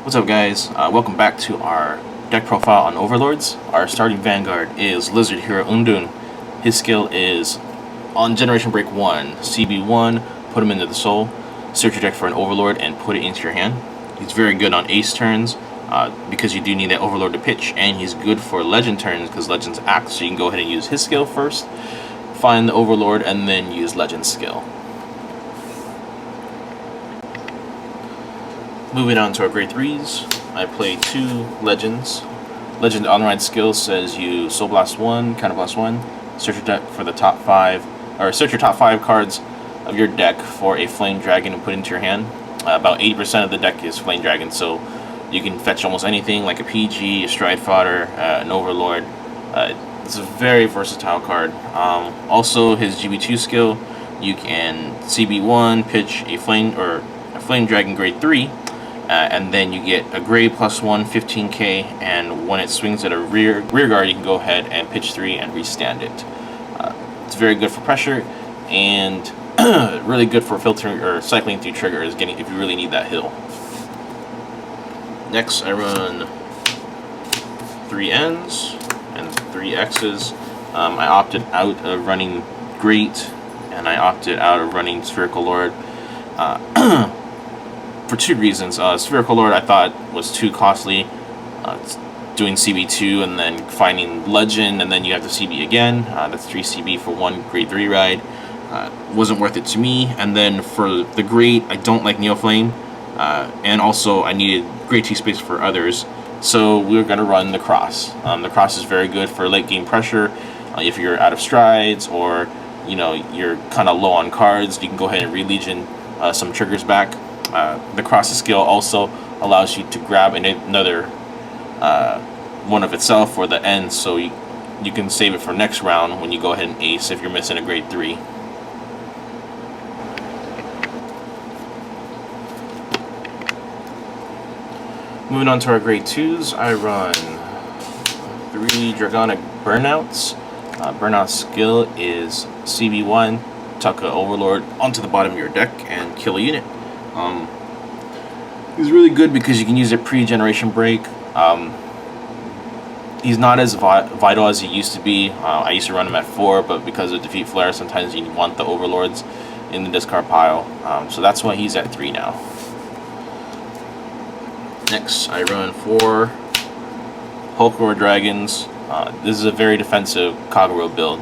What's up, guys? Welcome back to our deck profile on Overlords. Our starting Vanguard is Lizard Hero Undun. His skill is on Generation Break 1, CB1, put him into the soul, search your deck for an Overlord and put it into your hand. He's very good on ace turns because you do need that Overlord to pitch, and he's good for legend turns because legends act, so you can go ahead and use his skill first, find the Overlord, and then use legend skill. Moving on to our grade 3s, I play 2 legends. Legend on-ride skill says you Soul Blast 1, Counter Blast 1, search your deck for the top 5, or search your top 5 cards of your deck for a Flame Dragon and put it into your hand. About 80% of the deck is Flame Dragon, so you can fetch almost anything like a PG, a Stride Fodder, an Overlord. It's a very versatile card. Also, his GB2 skill, you can CB1, pitch a Flame Dragon grade 3, and then you get a grade +1, 15k, and when it swings at a rear guard, you can go ahead and pitch 3 and restand it. It's very good for pressure, and really good for filtering or cycling through triggers, if you really need that hill. Next, I run 3 N's and 3 X's. I opted out of running Great, and I opted out of running Spherical Lord. For 2 reasons. Spherical Lord I thought was too costly, doing CB2 and then finding Legend, and then you have to CB again. That's 3 CB for 1 grade 3 ride. Wasn't worth it to me. And then for the Great, I don't like Neo Flame, and also I needed grade 2 space for others, so we were going to run the Cross. The Cross is very good for late game pressure. If you're out of strides, or you're kind of low on cards, you can go ahead and re-legion some triggers back. The Cross's skill also allows you to grab another one of itself for the end, so you can save it for next round when you go ahead and ace if you're missing a grade 3. Moving on to our grade 2s, I run 3 Dragonic Burnouts. Burnout skill is CB1, tuck a Overlord onto the bottom of your deck and kill a unit. He's really good because you can use it pre-Generation Break. He's not as vital as he used to be. I used to run him at 4, but because of Defeat Flare, sometimes you want the Overlords in the discard pile. So that's why he's at 3 now. Next, I run 4 Hulk Roar Dragons. This is a very defensive Kagero build,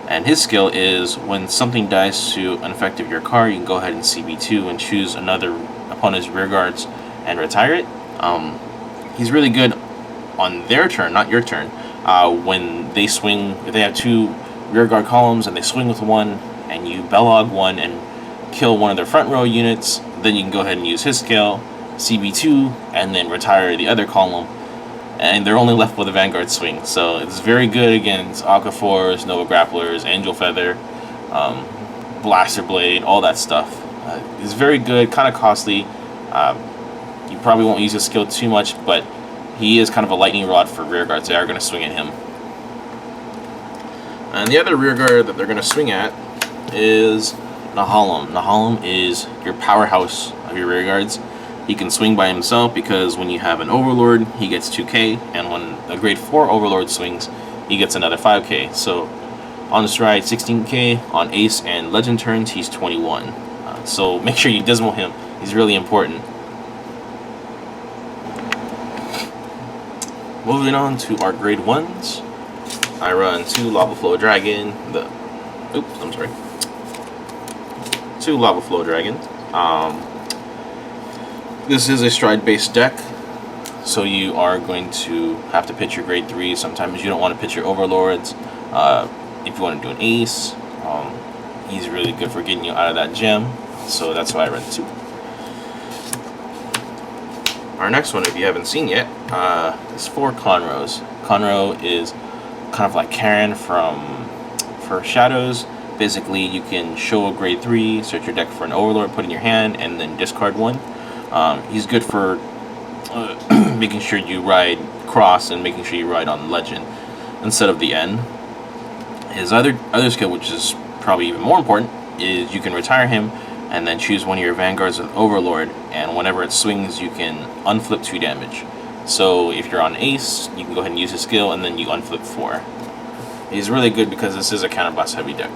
and his skill is when something dies to an effect of your card, you can go ahead and CB2 and choose another opponent's rear guards and retire it. He's really good on their turn, not your turn. When they swing, if they have 2 rear guard columns and they swing with 1, and you Bellog 1 and kill one of their front row units, then you can go ahead and use his skill, CB2, and then retire the other column, and they're only left with a Vanguard swing. So it's very good against Aquaphors, Nova Grapplers, Angel Feather, Blaster Blade, all that stuff. It's very good, kind of costly. You probably won't use his skill too much, but he is kind of a lightning rod for rear guards. They are going to swing at him. And the other rear guard that they're going to swing at is Nahalem. Nahalem is your powerhouse of your rear guards. He can swing by himself because when you have an Overlord, he gets 2k, and when a grade 4 Overlord swings, he gets another 5k. So on the stride, 16k, on ace and legend turns, he's 21. So make sure you dismal him. He's really important. Moving on to our grade 1s, I run 2 Lava Flow Dragon. 2 Lava Flow Dragon. This is a stride-based deck, so you are going to have to pitch your grade 3. Sometimes you don't want to pitch your Overlords. If you want to do an ace, he's really good for getting you out of that gem, so that's why I run 2. Our next one, if you haven't seen yet, is 4 Conros. Conro is kind of like Karen for Shadows. Basically, you can show a grade 3, search your deck for an Overlord, put in your hand, and then discard 1. He's good for making sure you ride Cross and making sure you ride on Legend instead of the N. His other skill, which is probably even more important, is you can retire him and then choose one of your Vanguards with Overlord, and whenever it swings, you can unflip 2 damage. So if you're on Ace, you can go ahead and use his skill, and then you unflip 4. He's really good because this is a counterblast heavy deck.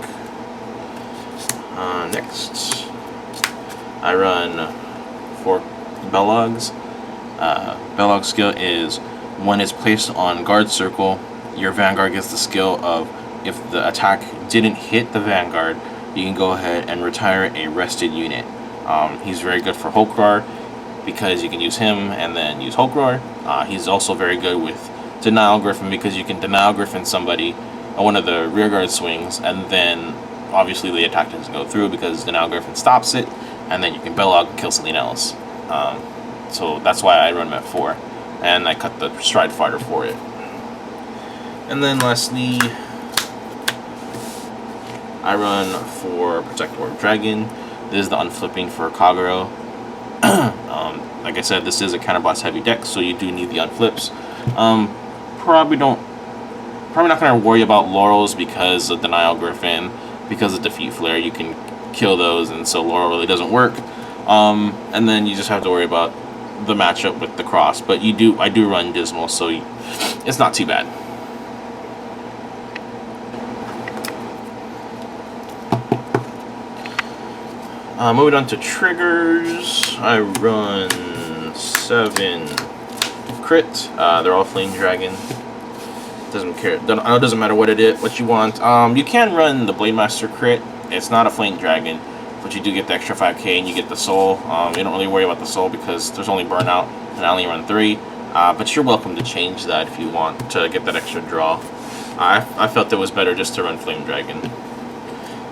Next, I run 4 Bellogs. Bellog's skill is when it's placed on guard circle, your Vanguard gets the skill of if the attack didn't hit the Vanguard, you can go ahead and retire a rested unit. He's very good for Hulkroar because you can use him and then use Hulkroar. He's also very good with Denial Griffin because you can Denial Griffin somebody on one of the rearguard swings, and then obviously the attack doesn't go through because Denial Griffin stops it, and then you can Bellog and kill something else. So that's why I run him at 4, and I cut the Stride Fighter for it. And then lastly, I run for Protector Dragon. This is the unflipping for Kagero. Like I said, this is a counterblast heavy deck, so you do need the unflips. Probably not going to worry about Laurels because of Denial Griffin, because of Defeat Flare. You can kill those, and so Laurel really doesn't work. And then you just have to worry about the matchup with the cross. But I do run Dismal, so it's not too bad. Moving on to triggers, I run 7 crit. They're all Flame Dragon. Doesn't care. It doesn't matter what it is, what you want. You can run the Blade Master crit. It's not a Flame Dragon, but you do get the extra 5k and you get the soul. You don't really worry about the soul because there's only burnout, and I only run 3. But you're welcome to change that if you want to get that extra draw. I felt it was better just to run Flame Dragon.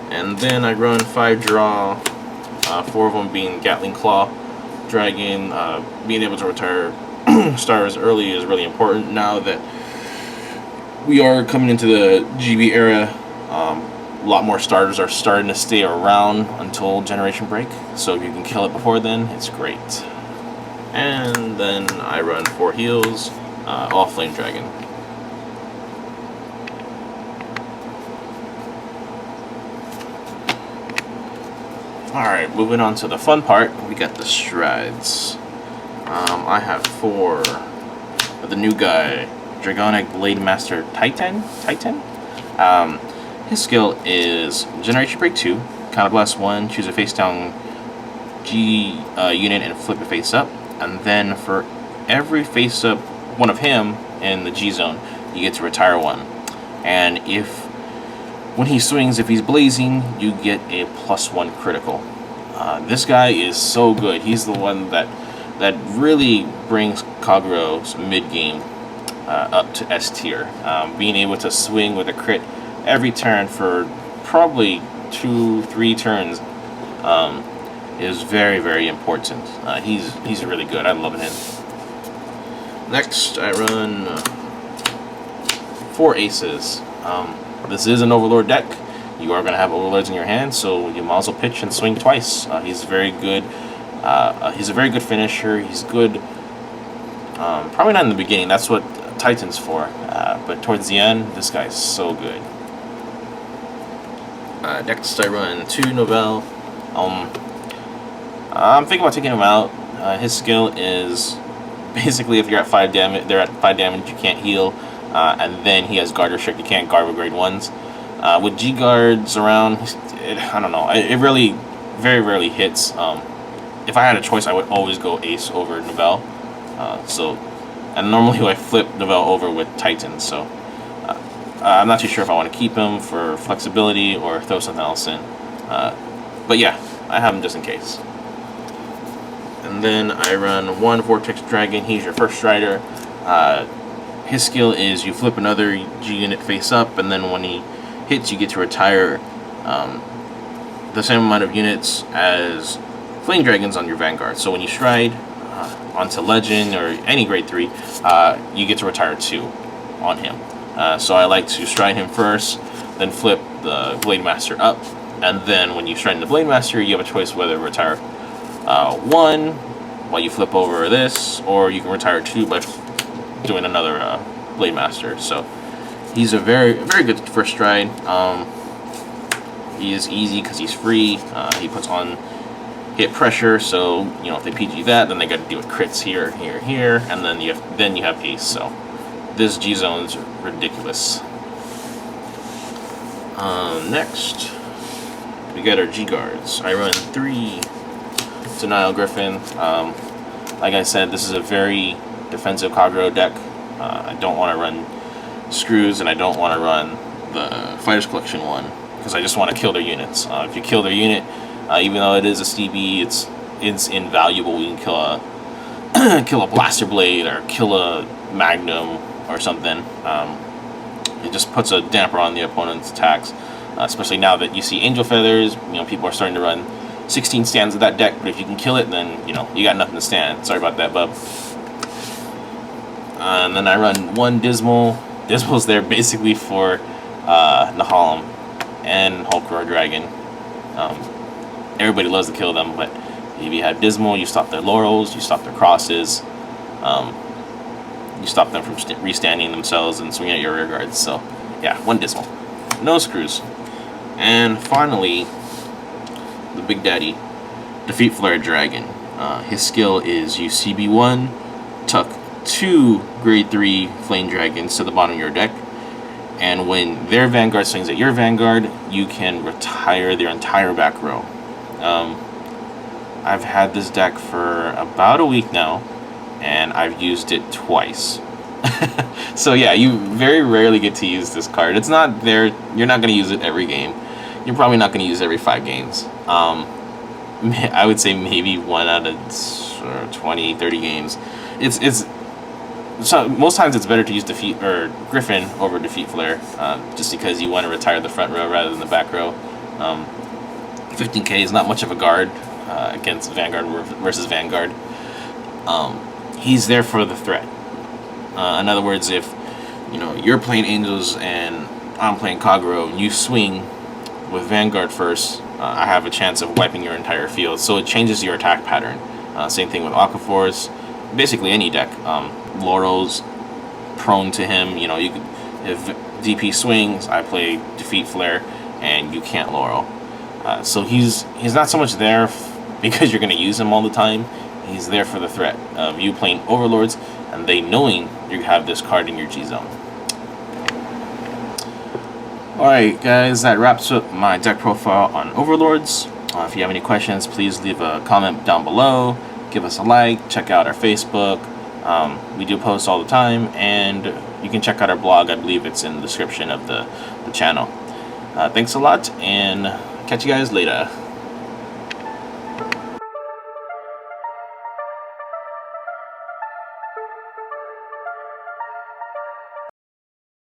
And then I run 5 draw. 4 of them being Gatling Claw Dragon. Being able to retire stars early is really important now that we are coming into the GB era. A lot more starters are starting to stay around until Generation Break, so if you can kill it before then, it's great. And then I run 4 heals, all Flame Dragon. Alright, moving on to the fun part, we got the strides. I have 4 of the new guy, Dragonic Blade Master Titan. His skill is Generation Break 2, Counterblast 1, choose a face down G unit and flip it face up. And then for every face up one of him in the G zone, you get to retire 1. And when he swings, if he's blazing, you get a +1 critical. This guy is so good. He's the one that really brings Kagero's mid-game up to S tier. Being able to swing with a crit every turn for probably 2-3 turns is very, very important. He's really good. I love him. Next, I run 4 aces. This is an Overlord deck. You are going to have Overlords in your hand, so you might as well pitch and swing twice. He's very good. He's a very good finisher. He's good. Probably not in the beginning. That's what Titan's for. But towards the end, this guy's so good. Next, I run 2 Novell. I'm thinking about taking him out. His skill is basically if you're at 5 damage, they're at 5 damage. You can't heal. And then he has guard restrict. You can't guard with grade 1s. With G guards around, I don't know. It really very rarely hits. If I had a choice, I would always go Ace over Novell. And normally I flip Novell over with Titan. So I'm not too sure if I want to keep him for flexibility or throw something else in. But yeah, I have him just in case. And then I run 1 Vortex Dragon. He's your first strider. His skill is you flip another G unit face up, and then when he hits, you get to retire the same amount of units as Flame Dragons on your Vanguard. So when you stride onto Legend or any grade 3, you get to retire 2 on him. So I like to stride him first, then flip the Blade Master up, and then when you stride in the Blade Master, you have a choice whether to retire 1 while you flip over this, or you can retire 2 by doing another Blade Master. So he's a very, very good first stride. He is easy because he's free. He puts on hit pressure. So you know, if they PG that, then they got to deal with crits here, here, here, and then you have ace. So this G zone's ridiculous. Next, we got our G guards. I run 3 Denial Griffin. Like I said, this is a very defensive Kagero deck. I don't want to run Screws, and I don't want to run the Fighters Collection one because I just want to kill their units. If you kill their unit, even though it is a CB, it's invaluable. You can kill a kill a Blaster Blade or kill a Magnum or something. It just puts a damper on the opponent's attacks, especially now that you see Angel Feathers. You know, people are starting to run 16 stands of that deck, but if you can kill it, then you know you got nothing to stand. Sorry about that, bub. And then I run 1 Dismal. Dismal's there basically for Nahalem and Overlord Dragon. Everybody loves to kill them, but if you have Dismal, you stop their laurels, you stop their crosses, you stop them from restanding themselves and swinging at your rear guards. So yeah, 1 Dismal, no Screws. And finally, the Big Daddy, Defeat Flare Dragon. His skill is you CB1, tuck 2 grade 3 Flame Dragons to the bottom of your deck, and when their Vanguard swings at your Vanguard, you can retire their entire back row. I've had this deck for about a week now, and I've used it twice. So yeah, you very rarely get to use this card. It's not there. You're not going to use it every game. You're probably not going to use it every 5 games. I would say maybe 1 out of 20, 30 games. So most times it's better to use Defeat or Griffin over Defeat Flare, just because you want to retire the front row rather than the back row. 15k is not much of a guard against Vanguard versus Vanguard. He's there for the threat. In other words, if you know you're playing Angels and I'm playing Kagero, and you swing with Vanguard first, I have a chance of wiping your entire field. So it changes your attack pattern. Same thing with Aquaforce. Basically any deck. Laurel's prone to him. You know, you could, if DP swings, I play Defeat Flare, and you can't Laurel. So he's not so much there because you're going to use him all the time. He's there for the threat of you playing Overlords and they knowing you have this card in your G zone. Alright guys, that wraps up my deck profile on Overlords. If you have any questions, please leave a comment down below. Give us a like, check out our Facebook. We do post all the time, and you can check out our blog. I believe it's in the description of the channel. Thanks a lot, and catch you guys later.